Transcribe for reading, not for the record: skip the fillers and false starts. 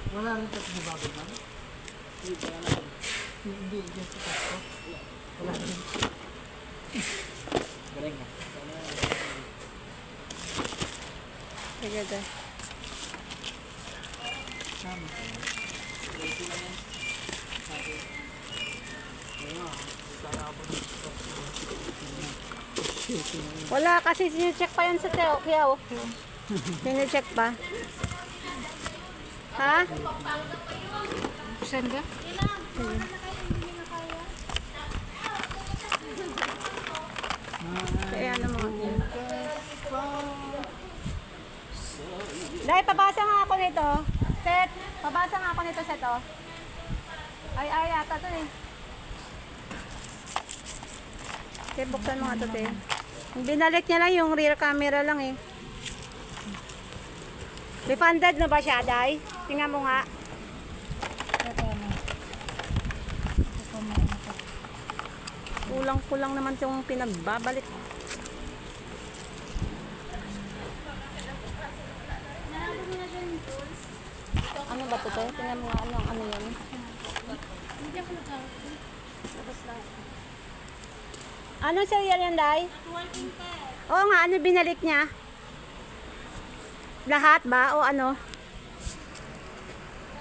Wala rin kasi sa bago man. Hindi, dyan sa Costco. Wala rin. Galing nga. Sige, dyan. Sama ka na. Wala kasi sinicheck pa yan sa Teo. Kiyaw. Sinicheck pa. Ha? Saan ka? Kaya ano mga yan. Dahil pabasa nga ako nito. Set. Pabasa nga ako nito, Set. Oh. Ay, yata to eh. Okay, buksan mo nga to, te. Binalik niya lang yung rear camera lang eh. Refunded na ba siya, Day? Tingnan mo nga. Kulang-kulang naman yung pinagbabalik. Ano ba to, te? Tingnan mo nga ano yan. Ano serial yan, Day? Oo nga, ano binalik niya? Lahat ba? O ano?